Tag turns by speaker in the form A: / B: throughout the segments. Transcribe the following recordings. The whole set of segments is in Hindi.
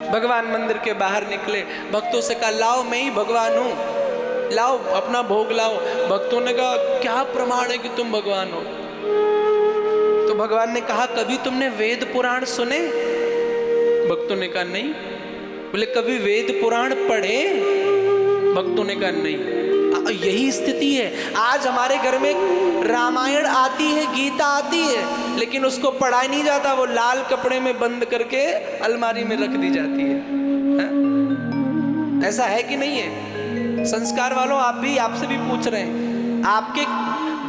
A: भगवान मंदिर के बाहर निकले, भक्तों से कहा लाओ मैं ही भगवान हूँ, लाओ अपना भोग लाओ। भक्तों ने कहा क्या प्रमाण है कि तुम भगवान हो? तो भगवान ने कहा कभी तुमने वेद पुराण सुने? भक्तों ने कहा नहीं। बोले कभी वेद पुराण पढ़े? भक्तों ने कहा नहीं। यही स्थिति है आज हमारे घर में। रामायण आती है, गीता आती है, लेकिन उसको पढ़ा नहीं जाता, वो लाल कपड़े में बंद करके अलमारी में रख दी जाती है, ऐसा है कि नहीं है? संस्कार वालों, आप भी, आपसे भी पूछ रहे हैं, आपके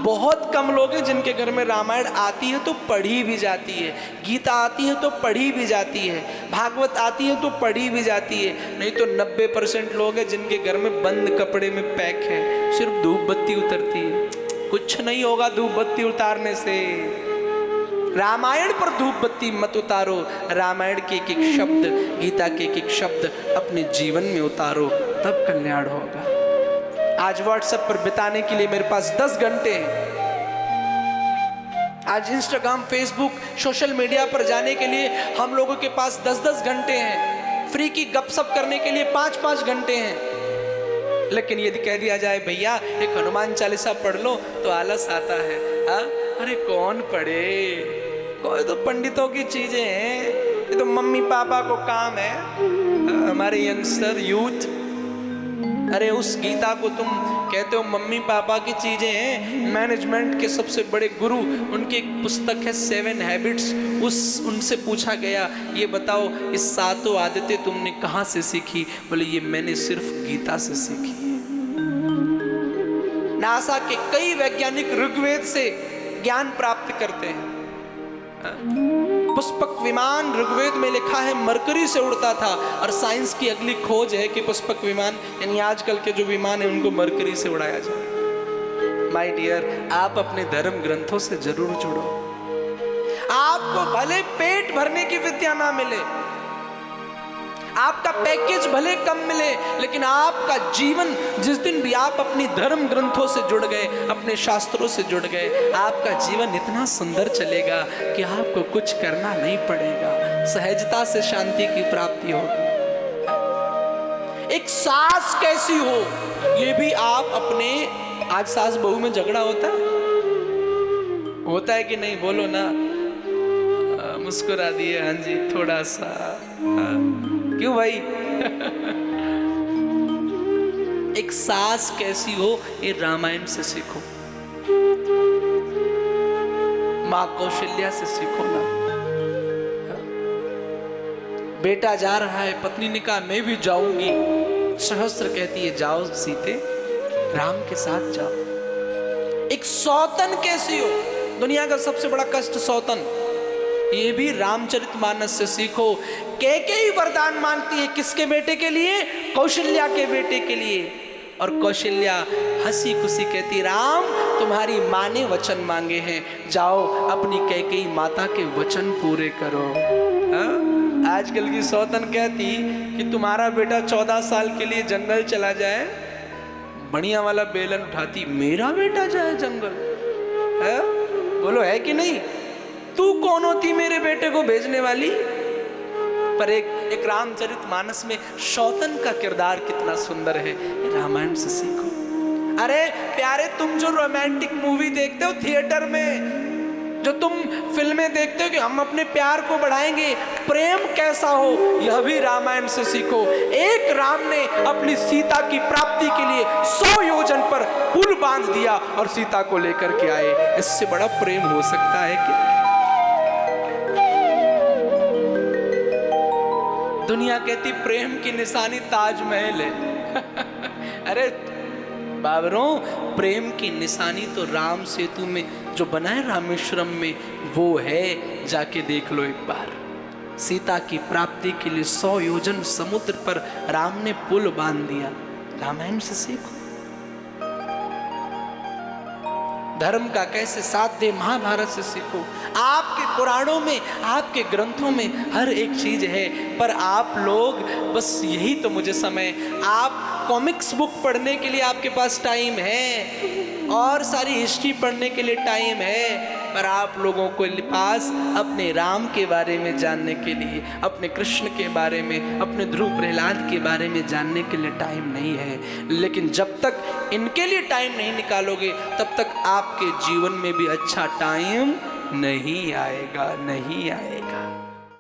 A: बहुत कम लोग हैं जिनके घर में रामायण आती है तो पढ़ी भी जाती है, गीता आती है तो पढ़ी भी जाती है, भागवत आती है तो पढ़ी भी जाती है। नहीं तो 90% लोग हैं जिनके घर में बंद कपड़े में पैक है, सिर्फ धूप बत्ती उतरती है। कुछ नहीं होगा धूप बत्ती उतारने से। रामायण पर धूप बत्ती मत उतारो, रामायण के एक एक शब्द, गीता के एक एक शब्द अपने जीवन में उतारो, तब कल्याण होगा। आज व्हाट्सएप पर बिताने के लिए मेरे पास 10 घंटे हैं। आज इंस्टाग्राम, फेसबुक, सोशल मीडिया पर जाने के लिए हम लोगों के पास 10-10 घंटे हैं। फ्री की गपशप करने के लिए 5-5 घंटे हैं। लेकिन यदि कह दिया जाए भैया एक हनुमान चालीसा पढ़ लो तो आलस आता है। हाँ, अरे कौन पढ़े? कोई तो पंडितों की चीजें हैं, ये तो मम्मी पापा को काम है। हमारे यंगस्टर, यूथ, अरे उस गीता को तुम कहते हो मम्मी पापा की चीजें हैं। मैनेजमेंट के सबसे बड़े गुरु, उनकी एक पुस्तक है 7 हैबिट्स, उनसे पूछा गया ये बताओ ये 7 आदतें तुमने कहाँ से सीखी? बोले ये मैंने सिर्फ गीता से सीखी। नासा के कई वैज्ञानिक ऋग्वेद से ज्ञान प्राप्त करते हैं। पुष्पक विमान ऋग्वेद में लिखा है मरकरी से उड़ता था, और साइंस की अगली खोज है कि पुष्पक विमान यानी आजकल के जो विमान है उनको मरकरी से उड़ाया जाए। माय डियर, आप अपने धर्म ग्रंथों से जरूर जुड़ो। आपको भले पेट भरने की विद्या ना मिले, आपका पैकेज भले कम मिले, लेकिन आपका जीवन जिस दिन भी आप अपनी धर्म ग्रंथों से जुड़ गए, अपने शास्त्रों से जुड़ गए, आपका जीवन इतना सुंदर चलेगा कि आपको कुछ करना नहीं पड़ेगा। सहजता से शांति की प्राप्ति होगी। एक सास कैसी हो ये भी आप अपने, आज सास बहू में झगड़ा होता है कि नहीं? बोलो ना। मुस्कुरा दिए, हाँ जी, थोड़ा सा। क्यों भाई? एक सास कैसी हो ये रामायण से सीखो, मां कौशल्या से सीखो ना। बेटा जा रहा है, पत्नी ने कहा मैं भी जाऊंगी। सहस्त्र कहती है जाओ सीते, राम के साथ जाओ। एक सौतन कैसी हो? दुनिया का सबसे बड़ा कष्ट सौतन, ये भी रामचरितमानस से सीखो। कैकेयी वरदान मांगती है किसके बेटे के लिए? कौशल्या के बेटे के लिए। और कौशल्या हंसी खुशी कहती राम तुम्हारी माँ ने वचन मांगे हैं, जाओ अपनी कैकेयी माता के वचन पूरे करो। आजकल की सौतन कहती कि तुम्हारा बेटा 14 साल के लिए जंगल चला जाए, बढ़िया वाला बेलन उठाती, मेरा बेटा जाए जंगल? बोलो है कि नहीं? तू कौन होती मेरे बेटे को भेजने वाली? पर एक रामचरितमानस में सौतन का किरदार कितना सुंदर है, रामायण से सीखो। अरे प्यारे, तुम जो रोमांटिक मूवी देखते हो थिएटर में, जो तुम फिल्में देखते हो कि हम अपने प्यार को बढ़ाएंगे, प्रेम कैसा हो यह भी रामायण से सीखो। एक राम ने अपनी सीता की प्राप्ति के लिए 100 योजन पर पुल बांध दिया और सीता को लेकर के आए। इससे बड़ा प्रेम हो सकता है कि? दुनिया कहती प्रेम की निशानी ताजमहल है। अरे बाबरों, प्रेम की निशानी तो राम सेतु में जो बना है रामेश्वरम में, वो है, जाके देख लो एक बार। सीता की प्राप्ति के लिए 100 योजन समुद्र पर राम ने पुल बांध दिया। रामायण से सीखो। धर्म का कैसे साथ दे, महाभारत से सीखो। आपके पुराणों में, आपके ग्रंथों में हर एक चीज है, पर आप लोग बस यही तो मुझे समय, आप कॉमिक्स बुक पढ़ने के लिए आपके पास टाइम है, और सारी हिस्ट्री पढ़ने के लिए टाइम है, पर आप लोगों को पास अपने राम के बारे में जानने के लिए, अपने कृष्ण के बारे में, अपने ध्रुव प्रहलाद के बारे में जानने के लिए टाइम नहीं है। लेकिन जब तक इनके लिए टाइम नहीं निकालोगे तब तक आपके जीवन में भी अच्छा टाइम नहीं आएगा, नहीं आएगा।